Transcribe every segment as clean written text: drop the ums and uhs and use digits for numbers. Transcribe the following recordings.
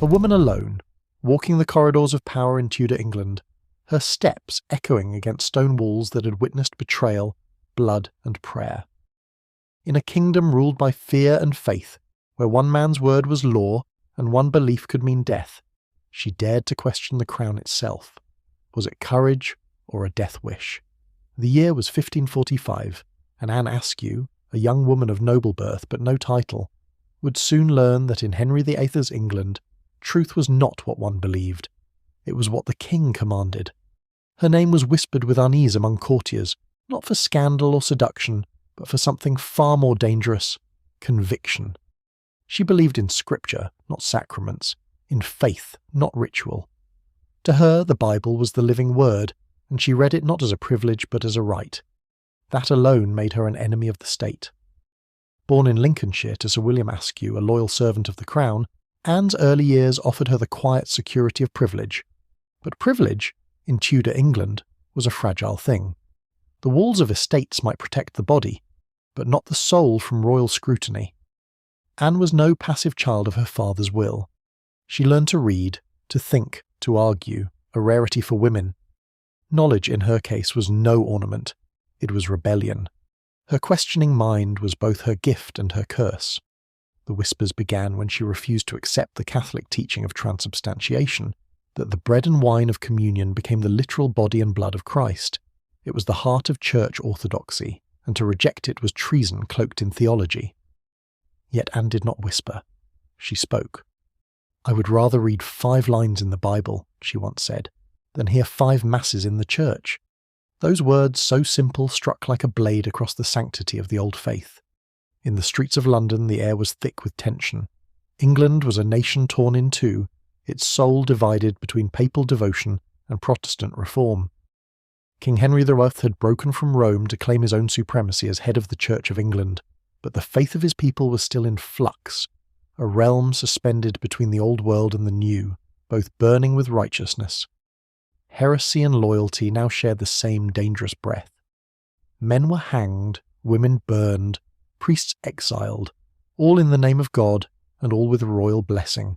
A woman alone, walking the corridors of power in Tudor England, her steps echoing against stone walls that had witnessed betrayal, blood and prayer. In a kingdom ruled by fear and faith, where one man's word was law and one belief could mean death, she dared to question the crown itself. Was it courage or a death wish? The year was 1545, and Anne Askew, a young woman of noble birth but no title, would soon learn that in Henry VIII's England, truth was not what one believed. It was what the king commanded. Her name was whispered with unease among courtiers, not for scandal or seduction, but for something far more dangerous: conviction. She believed in scripture, not sacraments, in faith, not ritual. To her, the Bible was the living word, and she read it not as a privilege but as a right. That alone made her an enemy of the state. Born in Lincolnshire to Sir William Askew, a loyal servant of the crown, Anne's early years offered her the quiet security of privilege. But privilege, in Tudor England, was a fragile thing. The walls of estates might protect the body, but not the soul from royal scrutiny. Anne was no passive child of her father's will. She learned to read, to think, to argue, a rarity for women. Knowledge in her case was no ornament, it was rebellion. Her questioning mind was both her gift and her curse. The whispers began when she refused to accept the Catholic teaching of transubstantiation, that the bread and wine of communion became the literal body and blood of Christ. It was the heart of church orthodoxy, and to reject it was treason cloaked in theology. Yet Anne did not whisper. She spoke. "I would rather read 5 lines in the Bible," she once said, "than hear 5 masses in the church." Those words, so simple, struck like a blade across the sanctity of the old faith. In the streets of London the air was thick with tension. England was a nation torn in two, its soul divided between papal devotion and Protestant reform. King Henry VIII had broken from Rome to claim his own supremacy as head of the Church of England, but the faith of his people was still in flux, a realm suspended between the old world and the new, both burning with righteousness. Heresy and loyalty now shared the same dangerous breath. Men were hanged, women burned, priests exiled, all in the name of God and all with royal blessing.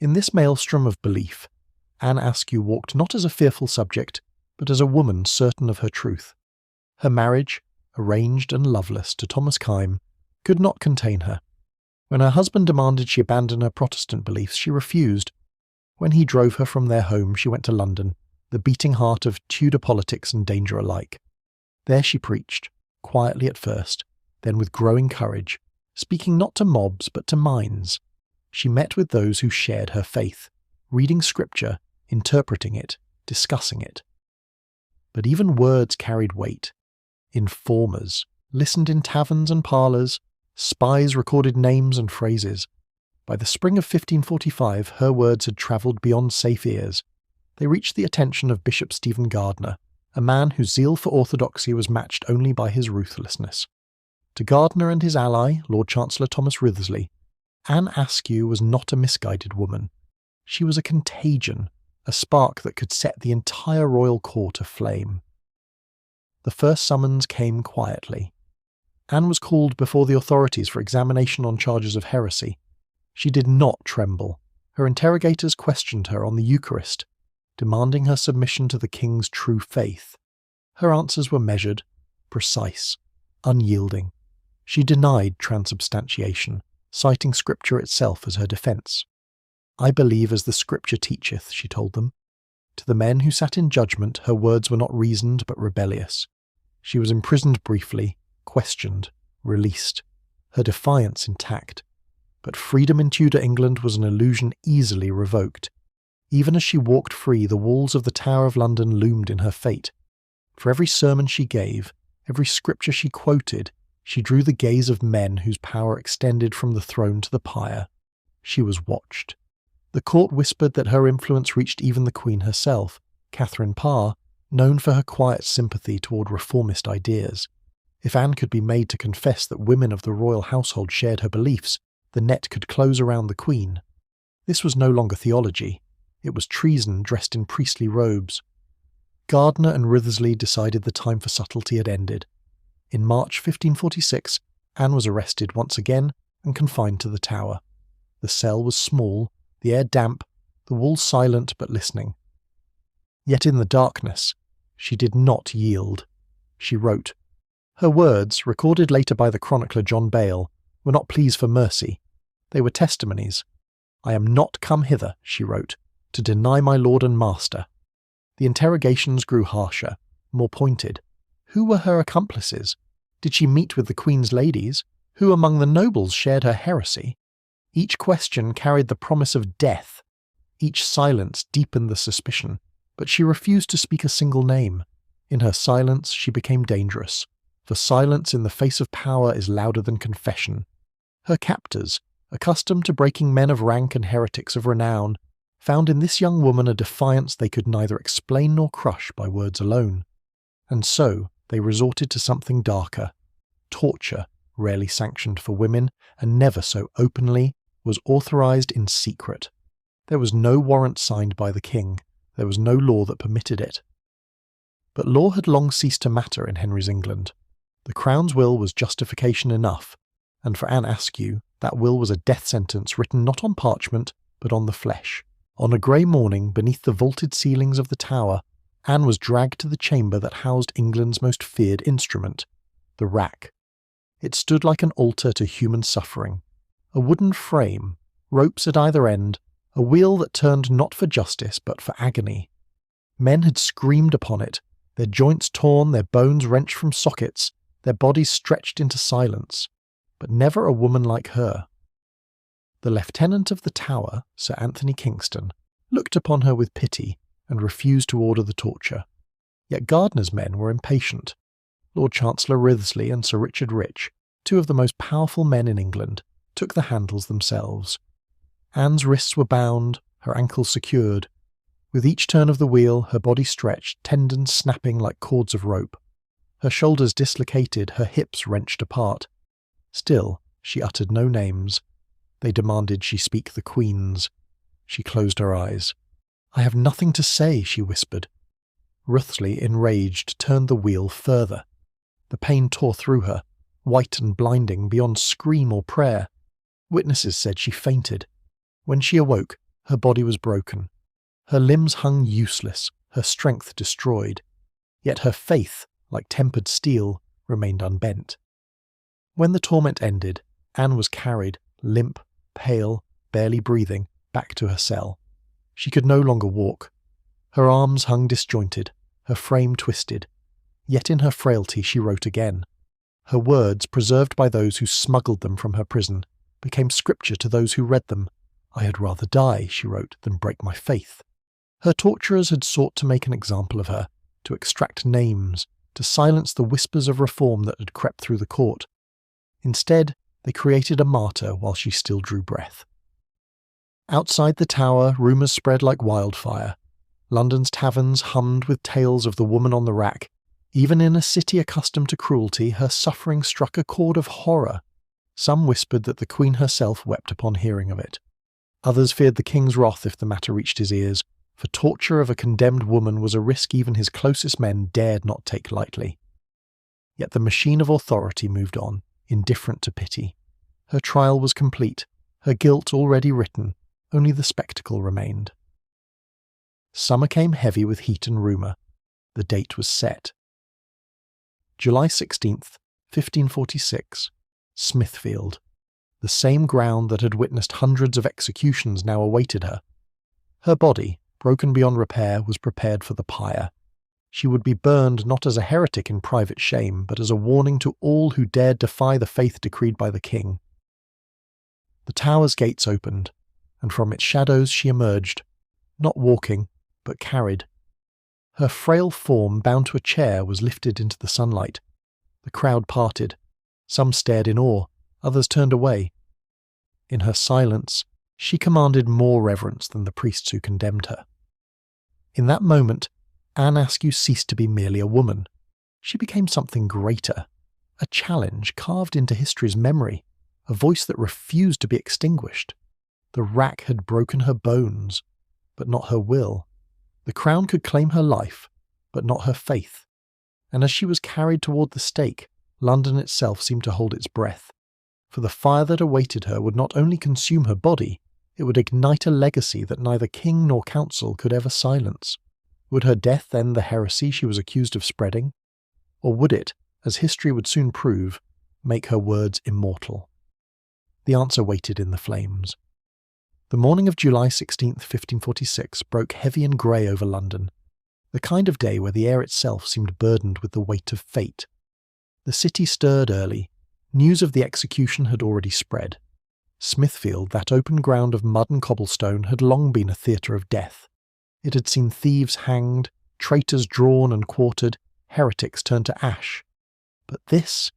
In this maelstrom of belief, Anne Askew walked not as a fearful subject, but as a woman certain of her truth. Her marriage, arranged and loveless, to Thomas Kyme, could not contain her. When her husband demanded she abandon her Protestant beliefs, she refused. When he drove her from their home, she went to London, the beating heart of Tudor politics and danger alike. There she preached, quietly at first, then with growing courage, speaking not to mobs but to minds. She met with those who shared her faith, reading scripture, interpreting it, discussing it. But even words carried weight. Informers listened in taverns and parlours, spies recorded names and phrases. By the spring of 1545, her words had travelled beyond safe ears. They reached the attention of Bishop Stephen Gardiner, a man whose zeal for orthodoxy was matched only by his ruthlessness. To Gardiner and his ally, Lord Chancellor Thomas Wriothesley, Anne Askew was not a misguided woman. She was a contagion, a spark that could set the entire royal court aflame. The first summons came quietly. Anne was called before the authorities for examination on charges of heresy. She did not tremble. Her interrogators questioned her on the Eucharist, demanding her submission to the king's true faith. Her answers were measured, precise, unyielding. She denied transubstantiation, citing Scripture itself as her defence. "I believe as the Scripture teacheth," she told them. To the men who sat in judgment, her words were not reasoned but rebellious. She was imprisoned briefly, questioned, released, her defiance intact. But freedom in Tudor England was an illusion easily revoked. Even as she walked free, the walls of the Tower of London loomed in her fate. For every sermon she gave, every scripture she quoted, she drew the gaze of men whose power extended from the throne to the pyre. She was watched. The court whispered that her influence reached even the Queen herself, Catherine Parr, known for her quiet sympathy toward reformist ideas. If Anne could be made to confess that women of the royal household shared her beliefs, the net could close around the Queen. This was no longer theology. It was treason dressed in priestly robes. Gardiner and Wriothesley decided the time for subtlety had ended. In March 1546, Anne was arrested once again and confined to the Tower. The cell was small, the the air damp, the walls silent but listening. Yet in the darkness, she did not yield. She wrote. Her words, recorded later by the chronicler John Bale, were not pleas for mercy. They were testimonies. "I am not come hither," she wrote, "to deny my lord and master." The interrogations grew harsher, more pointed. Who were her accomplices? Did she meet with the Queen's ladies? Who among the nobles shared her heresy? Each question carried the promise of death. Each silence deepened the suspicion, but she refused to speak a single name. In her silence she became dangerous, for silence in the face of power is louder than confession. Her captors, accustomed to breaking men of rank and heretics of renown, found in this young woman a defiance they could neither explain nor crush by words alone. And so they resorted to something darker. Torture, rarely sanctioned for women, and never so openly, was authorized in secret. There was no warrant signed by the king. There was no law that permitted it. But law had long ceased to matter in Henry's England. The Crown's will was justification enough, and for Anne Askew, that will was a death sentence written not on parchment, but on the flesh. On a grey morning, beneath the vaulted ceilings of the Tower, Anne was dragged to the chamber that housed England's most feared instrument, the rack. It stood like an altar to human suffering. A wooden frame, ropes at either end, a wheel that turned not for justice but for agony. Men had screamed upon it, their joints torn, their bones wrenched from sockets, their bodies stretched into silence, but never a woman like her. The Lieutenant of the Tower, Sir Anthony Kingston, looked upon her with pity and refused to order the torture. Yet Gardiner's men were impatient. Lord Chancellor Wriothesley and Sir Richard Rich, two of the most powerful men in England, took the handles themselves. Anne's wrists were bound, her ankles secured. With each turn of the wheel, her body stretched, tendons snapping like cords of rope. Her shoulders dislocated, her hips wrenched apart. Still, she uttered no names. They demanded she speak the Queen's. She closed her eyes. "I have nothing to say," she whispered. Wriothesley, enraged, turned the wheel further. The pain tore through her, white and blinding, beyond scream or prayer. Witnesses said she fainted. When she awoke, her body was broken. Her limbs hung useless, her strength destroyed. Yet her faith, like tempered steel, remained unbent. When the torment ended, Anne was carried, limp, pale, barely breathing, back to her cell. She could no longer walk. Her arms hung disjointed, her frame twisted. Yet in her frailty she wrote again. Her words, preserved by those who smuggled them from her prison, became scripture to those who read them. "I had rather die," she wrote, "than break my faith." Her torturers had sought to make an example of her, to extract names, to silence the whispers of reform that had crept through the court. Instead, they created a martyr while she still drew breath. Outside the Tower, rumours spread like wildfire. London's taverns hummed with tales of the woman on the rack. Even in a city accustomed to cruelty, her suffering struck a chord of horror. Some whispered that the Queen herself wept upon hearing of it. Others feared the king's wrath if the matter reached his ears, for torture of a condemned woman was a risk even his closest men dared not take lightly. Yet the machine of authority moved on, indifferent to pity. Her trial was complete, her guilt already written, only the spectacle remained. Summer came heavy with heat and rumour. The date was set. July 16th, 1546, Smithfield. The same ground that had witnessed hundreds of executions now awaited her. Her body, broken beyond repair, was prepared for the pyre. She would be burned not as a heretic in private shame, but as a warning to all who dared defy the faith decreed by the king. The Tower's gates opened, and from its shadows she emerged, not walking, but carried. Her frail form, bound to a chair, was lifted into the sunlight. The crowd parted. Some stared in awe, others turned away. In her silence, she commanded more reverence than the priests who condemned her. In that moment, Anne Askew ceased to be merely a woman. She became something greater, a challenge carved into history's memory, a voice that refused to be extinguished. The rack had broken her bones, but not her will. The crown could claim her life, but not her faith. And as she was carried toward the stake, London itself seemed to hold its breath. For the fire that awaited her would not only consume her body, It would ignite a legacy that neither king nor council could ever silence. Would her death end the heresy she was accused of spreading? Or would it, as history would soon prove, make her words immortal? The answer waited in the flames. The morning of July 16, 1546 broke heavy and grey over London, the kind of day where the air itself seemed burdened with the weight of fate. The city stirred early. News of the execution had already spread. Smithfield, that open ground of mud and cobblestone, had long been a theatre of death. It had seen thieves hanged, traitors drawn and quartered, heretics turned to ash. But this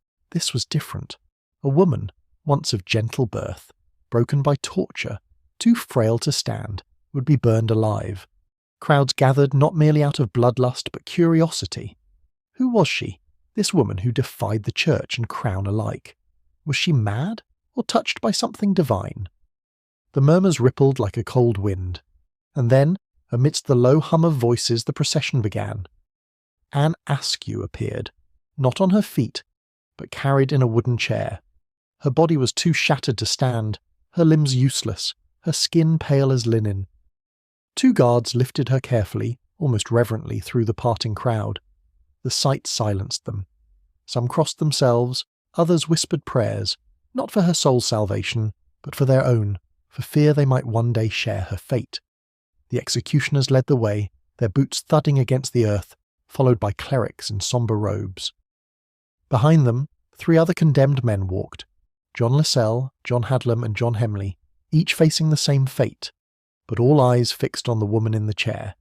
was different. A woman, once of gentle birth, broken by torture, too frail to stand, would be burned alive. Crowds gathered not merely out of bloodlust but curiosity. Who was she, this woman who defied the church and crown alike? Was she mad, or touched by something divine? The murmurs rippled like a cold wind, and then, amidst the low hum of voices, the procession began. Anne Askew appeared, not on her feet, but carried in a wooden chair. Her body was too shattered to stand, her limbs useless, her skin pale as linen. 2 guards lifted her carefully, almost reverently, through the parting crowd. The sight silenced them. Some crossed themselves, others whispered prayers, not for her soul's salvation, but for their own, for fear they might one day share her fate. The executioners led the way, their boots thudding against the earth, followed by clerics in sombre robes. Behind them, 3 other condemned men walked, John Lascelles, John Hadlam and John Hemley, each facing the same fate, but all eyes fixed on the woman in the chair.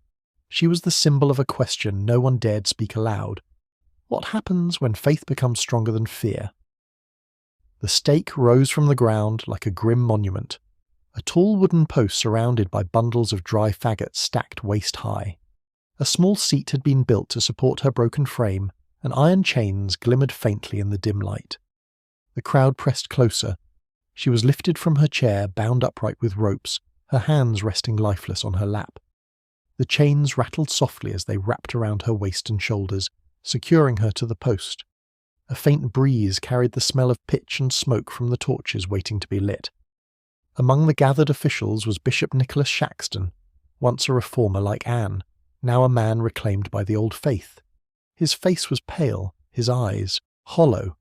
She was the symbol of a question no one dared speak aloud. What happens when faith becomes stronger than fear? The stake rose from the ground like a grim monument, a tall wooden post surrounded by bundles of dry faggots stacked waist-high. A small seat had been built to support her broken frame, and iron chains glimmered faintly in the dim light. The crowd pressed closer. She was lifted from her chair, bound upright with ropes, her hands resting lifeless on her lap. The chains rattled softly as they wrapped around her waist and shoulders, securing her to the post. A faint breeze carried the smell of pitch and smoke from the torches waiting to be lit. Among the gathered officials was Bishop Nicholas Shaxton, once a reformer like Anne, now a man reclaimed by the old faith. His face was pale, his eyes hollow.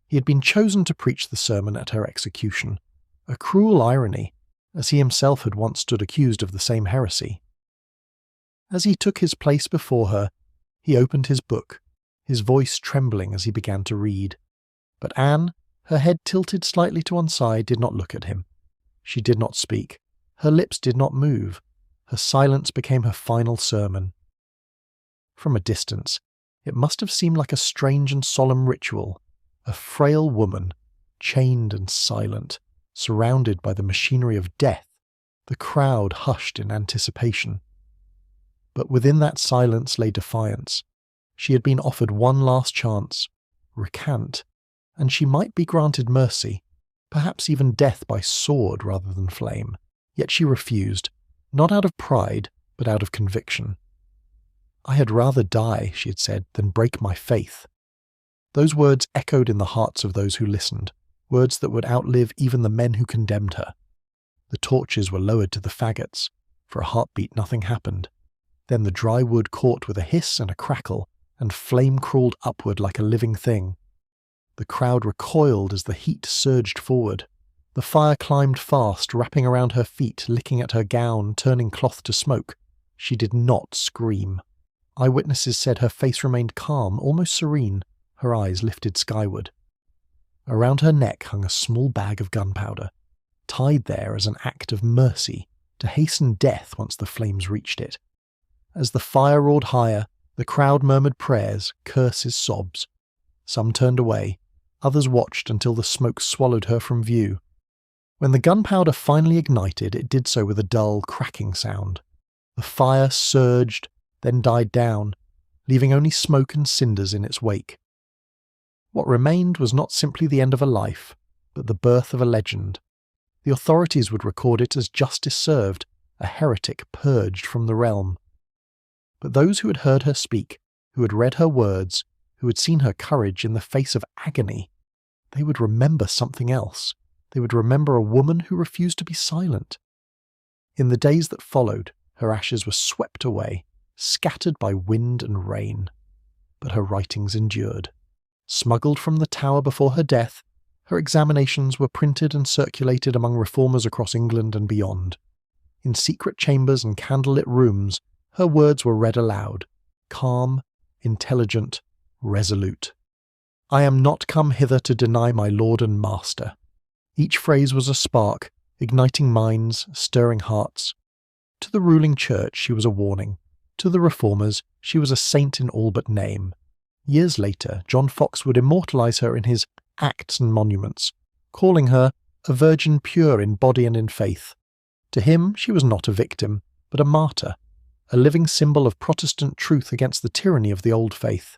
He had been chosen to preach the sermon at her execution, a cruel irony, as he himself had once stood accused of the same heresy. As he took his place before her, he opened his book, his voice trembling as he began to read. But Anne, her head tilted slightly to one side, did not look at him. She did not speak. Her lips did not move. Her silence became her final sermon. From a distance, it must have seemed like a strange and solemn ritual, a frail woman, chained and silent, surrounded by the machinery of death, the crowd hushed in anticipation. But within that silence lay defiance. She had been offered one last chance, recant, and she might be granted mercy, perhaps even death by sword rather than flame. Yet she refused, not out of pride, but out of conviction. "I had rather die," she had said, "than break my faith." Those words echoed in the hearts of those who listened, words that would outlive even the men who condemned her. The torches were lowered to the faggots. For a heartbeat nothing happened. Then the dry wood caught with a hiss and a crackle, and flame crawled upward like a living thing. The crowd recoiled as the heat surged forward. The fire climbed fast, wrapping around her feet, licking at her gown, turning cloth to smoke. She did not scream. Eyewitnesses said her face remained calm, almost serene, her eyes lifted skyward. Around her neck hung a small bag of gunpowder, tied there as an act of mercy, to hasten death once the flames reached it. As the fire roared higher, the crowd murmured prayers, curses, sobs. Some turned away, others watched until the smoke swallowed her from view. When the gunpowder finally ignited, it did so with a dull, cracking sound. The fire surged, then died down, leaving only smoke and cinders in its wake. What remained was not simply the end of a life, but the birth of a legend. The authorities would record it as justice served, a heretic purged from the realm. But those who had heard her speak, who had read her words, who had seen her courage in the face of agony, they would remember something else. They would remember a woman who refused to be silent, In the days that followed, her ashes were swept away, scattered by wind and rain. But her writings endured. Smuggled from the Tower before her death, her examinations were printed and circulated among reformers across England and beyond. In secret chambers and candlelit rooms, her words were read aloud, calm, intelligent, resolute. "I am not come hither to deny my Lord and Master." Each phrase was a spark, igniting minds, stirring hearts. To the ruling church she was a warning. To the reformers she was a saint in all but name. Years later, John Foxe would immortalize her in his Acts and Monuments, calling her a virgin pure in body and in faith. To him she was not a victim, but a martyr, a living symbol of Protestant truth against the tyranny of the old faith.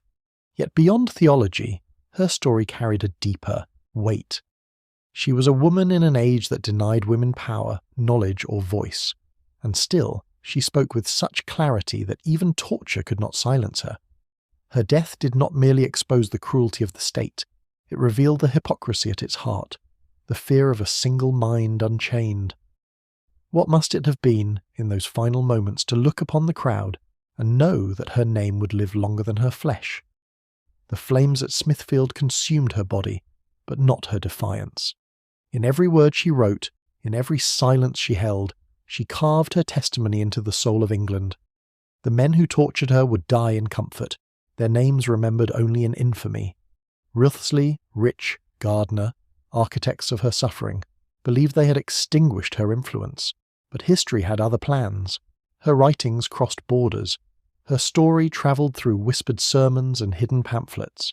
Yet beyond theology, her story carried a deeper weight. She was a woman in an age that denied women power, knowledge, or voice, and still she spoke with such clarity that even torture could not silence her. Her death did not merely expose the cruelty of the state, it revealed the hypocrisy at its heart, the fear of a single mind unchained. What must it have been, in those final moments, to look upon the crowd and know that her name would live longer than her flesh? The flames at Smithfield consumed her body, but not her defiance. In every word she wrote, in every silence she held, she carved her testimony into the soul of England. The men who tortured her would die in comfort, their names remembered only in infamy. Wriothesley, Rich, Gardner, architects of her suffering, believed they had extinguished her influence, but history had other plans. Her writings crossed borders. Her story travelled through whispered sermons and hidden pamphlets.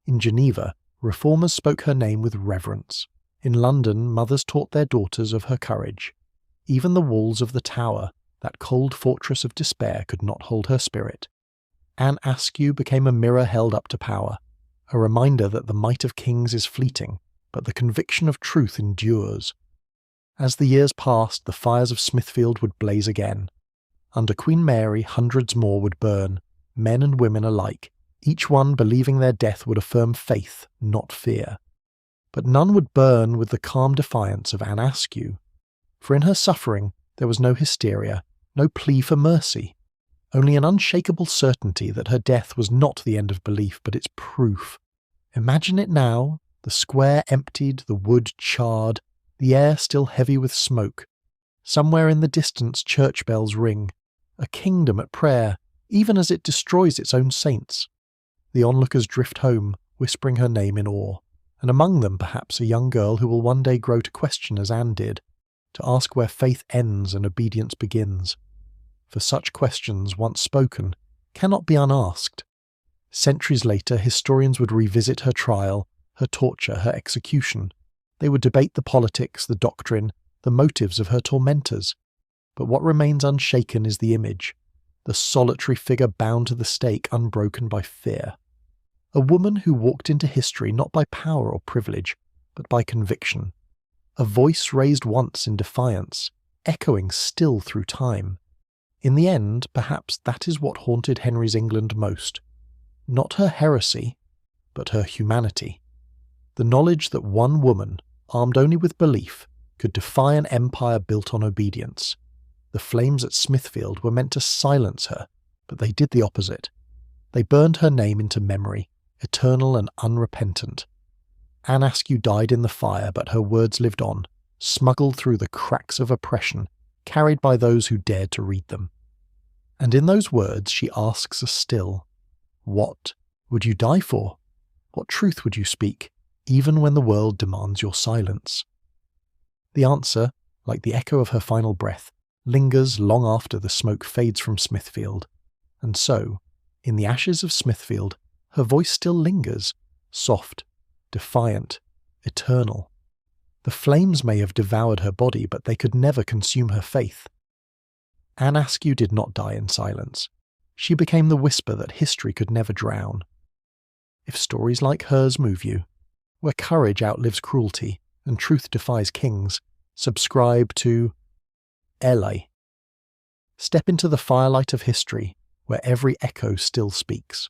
In Geneva, reformers spoke her name with reverence. In London, mothers taught their daughters of her courage. Even the walls of the Tower, that cold fortress of despair, could not hold her spirit. Anne Askew became a mirror held up to power, a reminder that the might of kings is fleeting, but the conviction of truth endures. As the years passed, the fires of Smithfield would blaze again. Under Queen Mary, hundreds more would burn, men and women alike, each one believing their death would affirm faith, not fear. But none would burn with the calm defiance of Anne Askew, for in her suffering there was no hysteria, no plea for mercy, only an unshakable certainty that her death was not the end of belief, but its proof. Imagine it now, the square emptied, the wood charred, the air still heavy with smoke. Somewhere in the distance church bells ring, a kingdom at prayer, even as it destroys its own saints. The onlookers drift home, whispering her name in awe, and among them perhaps a young girl who will one day grow to question as Anne did, to ask where faith ends and obedience begins. For such questions, once spoken, cannot be unasked. Centuries later, historians would revisit her trial, her torture, her execution. They would debate the politics, the doctrine, the motives of her tormentors. But what remains unshaken is the image, the solitary figure bound to the stake, unbroken by fear. A woman who walked into history not by power or privilege, but by conviction. A voice raised once in defiance, echoing still through time. In the end, perhaps that is what haunted Henry's England most. Not her heresy, but her humanity. The knowledge that one woman, armed only with belief, could defy an empire built on obedience. The flames at Smithfield were meant to silence her, but they did the opposite. They burned her name into memory, eternal and unrepentant. Anne Askew died in the fire, but her words lived on, smuggled through the cracks of oppression, carried by those who dared to read them. And in those words she asks us still, what would you die for? What truth would you speak, even when the world demands your silence? The answer, like the echo of her final breath, lingers long after the smoke fades from Smithfield. And so, in the ashes of Smithfield, her voice still lingers, soft, defiant, eternal. The flames may have devoured her body, but they could never consume her faith. Anne Askew did not die in silence. She became the whisper that history could never drown. If stories like hers move you, where courage outlives cruelty and truth defies kings, subscribe to LA. Step into the firelight of history, where every echo still speaks.